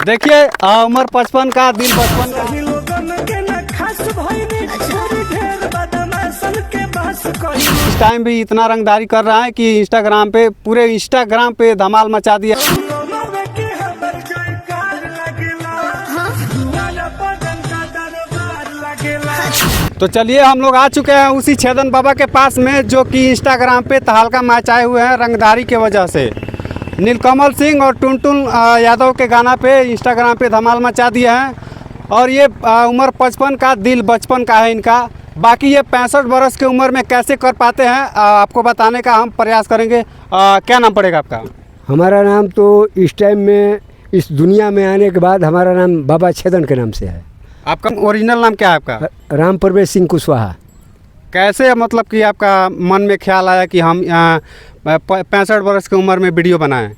देखिए उम्र 55 का, दिल 55 का। इस टाइम भी इतना रंगदारी कर रहा है कि इंस्टाग्राम पे, पूरे इंस्टाग्राम पे धमाल मचा दिया। तो चलिए हम लोग आ चुके हैं उसी छेदन बाबा के पास में, जो कि इंस्टाग्राम पे तहलका मचाए हुए हैं रंगदारी के वजह से। नीलकमल सिंह और टुनटुन यादव के गाना पे इंस्टाग्राम पे धमाल मचा दिया है। और ये उम्र 55 का, दिल बचपन का है इनका। बाकी ये 65 वर्ष की उम्र में कैसे कर पाते हैं आपको बताने का हम प्रयास करेंगे। क्या नाम पड़ेगा आपका? हमारा नाम तो इस टाइम में, इस दुनिया में आने के बाद हमारा नाम बाबा छेदन के नाम से है। आपका ओरिजिनल नाम क्या है आपका? राम प्रवेश सिंह कुशवाहा। कैसे मतलब कि आपका मन में ख्याल आया कि हम 65 वर्ष की उम्र में वीडियो बनाएं?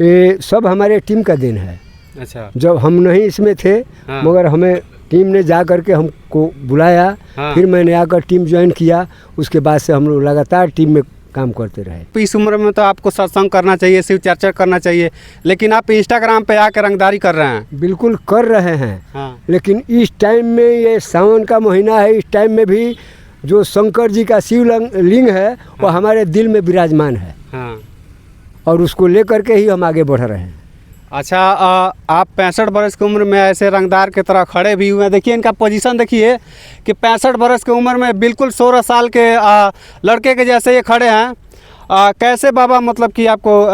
ये सब हमारे टीम का दिन है। अच्छा। जब हम नहीं इसमें थे, हाँ। मगर हमें टीम ने जा कर के हमको बुलाया। हाँ। फिर मैंने आकर टीम ज्वाइन किया। उसके बाद से हम लोग लगातार टीम में काम करते रहे। इस उम्र में तो आपको सत्संग करना चाहिए, शिव चर्चा करना चाहिए, लेकिन आप इंस्टाग्राम पे आकर रंगदारी कर रहे हैं। बिल्कुल कर रहे हैं। हाँ। लेकिन इस टाइम में, ये सावन का महीना है, इस टाइम में भी जो शंकर जी का शिवलिंग है वो हमारे दिल में विराजमान है। हाँ। और उसको लेकर के ही हम आगे बढ़ रहे हैं। अच्छा, आप 65 वर्ष की उम्र में ऐसे रंगदार की तरह खड़े भी हुए हैं। देखिए इनका पोजीशन देखिए कि 65 वर्ष की उम्र में बिल्कुल 16 साल के लड़के के जैसे ये खड़े हैं। कैसे बाबा, मतलब कि आपको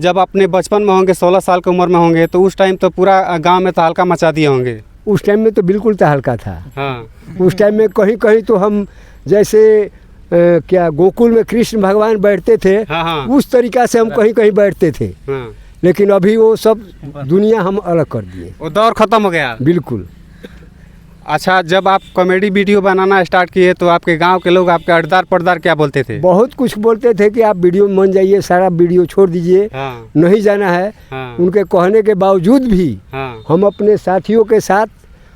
जब अपने बचपन में होंगे, 16 साल की उम्र में होंगे, तो उस टाइम तो पूरा गांव में तहलका मचा दिए होंगे। उस टाइम में तो बिल्कुल तहलका था। हाँ। उस टाइम में कहीं कहीं तो हम जैसे क्या गोकुल में कृष्ण भगवान बैठते थे, हाँ, हाँ। उस तरीक़ा से हम कहीं कहीं बैठते थे। हाँ। लेकिन अभी वो सब दुनिया हम अलग कर दिए। वो दौर ख़त्म हो गया। बिल्कुल। अच्छा, जब आप कॉमेडी वीडियो बनाना स्टार्ट किए तो आपके गांव के लोग आपके अड़दार पर्दार क्या बोलते थे? बहुत कुछ बोलते थे कि आप वीडियो में मन जाइए, सारा वीडियो छोड़ दीजिए। हाँ। नहीं जाना है। हाँ। उनके कहने के बावजूद भी हाँ। हम अपने साथियों के साथ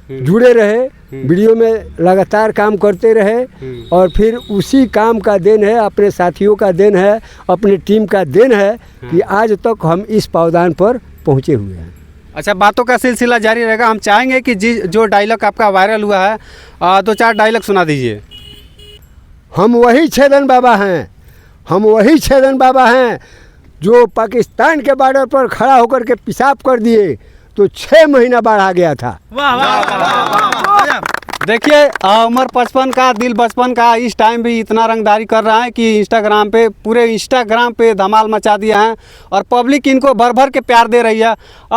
जुड़े रहे, वीडियो में लगातार काम करते रहे। और फिर उसी काम का देन है, अपने साथियों का देन है, अपनी टीम का देन है कि आज तक हम इस पावदान पर पहुँचे हुए हैं। अच्छा, बातों का सिलसिला जारी रहेगा। हम चाहेंगे कि जो डायलॉग आपका वायरल हुआ है, 2-4 डायलॉग सुना दीजिए। हम वही छेदन बाबा हैं, हम वही छेदन बाबा हैं जो पाकिस्तान के बॉर्डर पर खड़ा होकर के पेशाब कर दिए तो 6 महीना बाढ़ आ गया था। देखिए उम्र 55 का, दिल बचपन का। इस टाइम भी इतना रंगदारी कर रहा है कि इंस्टाग्राम पे, पूरे इंस्टाग्राम पे धमाल मचा दिया है और पब्लिक इनको भर भर के प्यार दे रही है।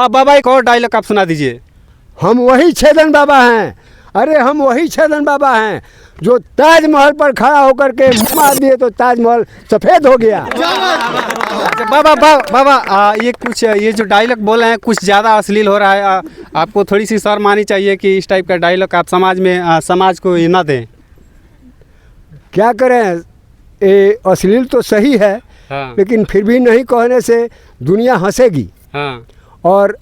बाबा एक और डायलॉग आप सुना दीजिए। हम वही छेदन बाबा हैं, अरे हम वही छेदन बाबा हैं जो ताजमहल पर खड़ा होकर के मार दिए तो ताजमहल सफ़ेद हो गया। बाबा ये जो डायलॉग बोले हैं कुछ ज़्यादा अश्लील हो रहा है। आपको थोड़ी सी शर्म आनी चाहिए कि इस टाइप का डायलॉग आप समाज में समाज को ना दें। क्या करें, ये अश्लील तो सही है। हाँ। लेकिन फिर भी नहीं कहने से दुनिया हंसेगी। हाँ। और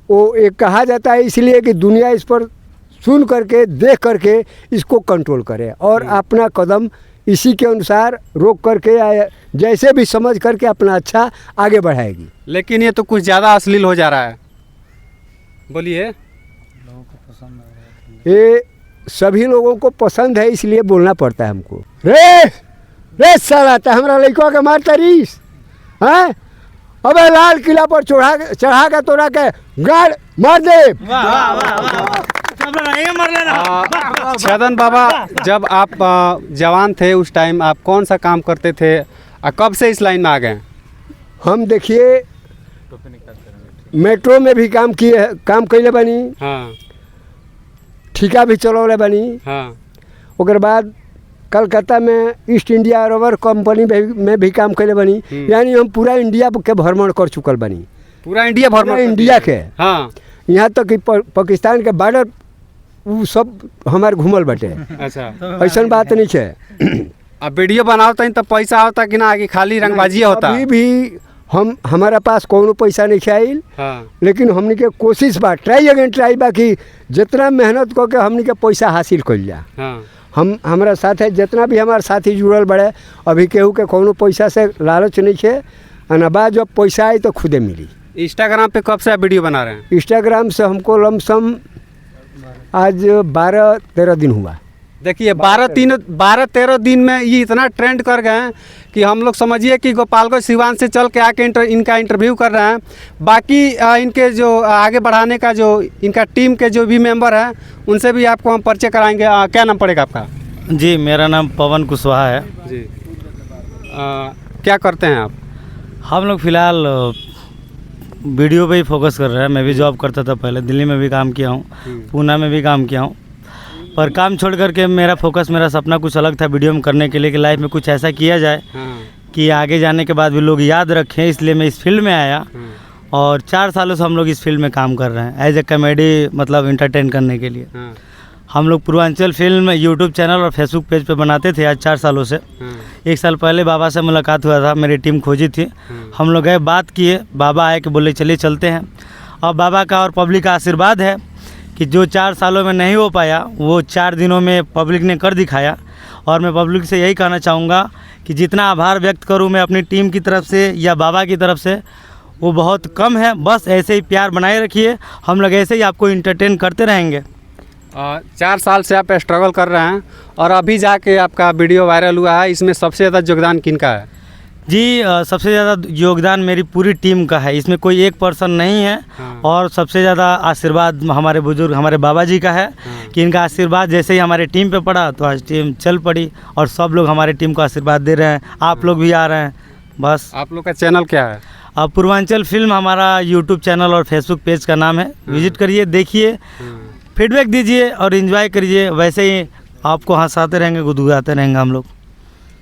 वो एक कहा जाता है इसलिए कि दुनिया इस पर सुन करके, देख करके इसको कंट्रोल करे और अपना कदम इसी के अनुसार रोक करके या जैसे भी समझ करके अपना अच्छा आगे बढ़ाएगी। लेकिन ये तो कुछ ज़्यादा अश्लील हो जा रहा है। बोलिए। ये सभी लोगों को पसंद है, इसलिए बोलना पड़ता है हमको। रे साला तो हमारा लड़का के मारता रीस, हैं? अबे लाल किला पर चढ़ा के तोड़ा के गाड़ मार दे। छेदन बाबा, जब आप जवान थे उस टाइम आप कौन सा काम करते थे और कब से इस लाइन में आ गए? हम देखिए मेट्रो में भी काम कैले बनी। हाँ। ठिका भी चलौले बनी। हाँ। ओकर बाद कलकत्ता में ईस्ट इंडिया रबर कंपनी में भी काम कैले बनी। यानी हम पूरा इंडिया के भ्रमण कर चुकल बनी। पूरा इंडिया भ्रमण? इंडिया के। हाँ। यहाँ तक कि पाकिस्तान के बॉर्डर वो सब हमारे घूमल बटे। अच्छा। ऐसा बात नहीं है। अब वीडियो बनाओ तो पैसा होता कि ना, कि खाली रंगबाजी होता? अभी भी हमारा पास कोनो पैसा नहीं आइल। हाँ। लेकिन हमनी के कोशिश बा, ट्राई अगेन ट्राई बा कि जितना मेहनत करके हमनी के पैसा हासिल कर जा। हाँ। हमारा साथ है, जितना भी हमारे साथी जुड़ल बड़े, अभी केहू के कोनो पैसा से लालच नहीं है। अनबा जब पैसा आई तो खुदे मिली। इंस्टाग्राम पे कब से आप वीडियो बना रहे हैं? इंस्टाग्राम से हमको लमसम आज 12-13 दिन हुआ। देखिए 12-13 दिन में ये इतना ट्रेंड कर गए हैं कि हम लोग समझिए कि गोपालगंज सिवान से चल के आके इनका इंटरव्यू कर रहे हैं। बाकी इनके जो आगे बढ़ाने का जो इनका टीम के जो भी मेंबर हैं उनसे भी आपको हम परिचय कराएंगे। क्या नाम पड़ेगा आपका? जी, मेरा नाम पवन कुशवाहा है जी। क्या करते हैं आप? हम लोग फ़िलहाल वीडियो पे ही फोकस कर रहे हैं। मैं भी जॉब करता था पहले, दिल्ली में भी काम किया हूँ, पूना में भी काम किया हूँ, पर काम छोड़ करके मेरा फोकस, मेरा सपना कुछ अलग था वीडियो में करने के लिए कि लाइफ में कुछ ऐसा किया जाए कि आगे जाने के बाद भी लोग याद रखें। इसलिए मैं इस फील्ड में आया और 4 सालों से हम लोग इस फील्ड में काम कर रहे हैं एज ए कॉमेडी, मतलब इंटरटेन करने के लिए। हम लोग पूर्वांचल फिल्म यूट्यूब चैनल और फेसबुक पेज पे बनाते थे आज 4 सालों से। 1 साल पहले बाबा से मुलाकात हुआ था, मेरी टीम खोजी थी, हम लोग गए, बात किए, बाबा आए कि बोले चलिए चलते हैं। और बाबा का और पब्लिक का आशीर्वाद है कि जो 4 सालों में नहीं हो पाया वो 4 दिनों में पब्लिक ने कर दिखाया। और मैं पब्लिक से यही कहना चाहूँगा कि जितना आभार व्यक्त करूँ मैं अपनी टीम की तरफ से या बाबा की तरफ से वो बहुत कम है। बस ऐसे ही प्यार बनाए रखिए, हम लोग ऐसे ही आपको इंटरटेन करते रहेंगे। 4 साल से आप स्ट्रगल कर रहे हैं और अभी जाके आपका वीडियो वायरल हुआ है, इसमें सबसे ज़्यादा योगदान किनका है? जी, सबसे ज़्यादा योगदान मेरी पूरी टीम का है, इसमें कोई एक पर्सन नहीं है। और सबसे ज़्यादा आशीर्वाद हमारे बुजुर्ग, हमारे बाबा जी का है कि इनका आशीर्वाद जैसे ही हमारे टीम पे पड़ा तो आज टीम चल पड़ी और सब लोग हमारे टीम को आशीर्वाद दे रहे हैं। आप लोग भी आ रहे हैं। बस। आप लोग का चैनल क्या है? पूर्वांचल फिल्म हमारा यूट्यूब चैनल और फेसबुक पेज का नाम है। विजिट करिए, देखिए, फीडबैक दीजिए और एंजॉय करिए। वैसे ही आपको हंसाते रहेंगे, गुदगुदाते रहेंगे हम लोग।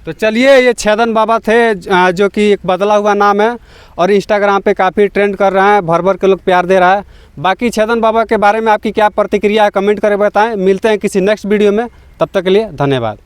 तो चलिए, ये छेदन बाबा थे जो कि एक बदला हुआ नाम है और इंस्टाग्राम पे काफ़ी ट्रेंड कर रहे हैं, भर भर के लोग प्यार दे रहा है। बाकी छेदन बाबा के बारे में आपकी क्या प्रतिक्रिया है, कमेंट करके बताएं। मिलते हैं किसी नेक्स्ट वीडियो में, तब तक के लिए धन्यवाद।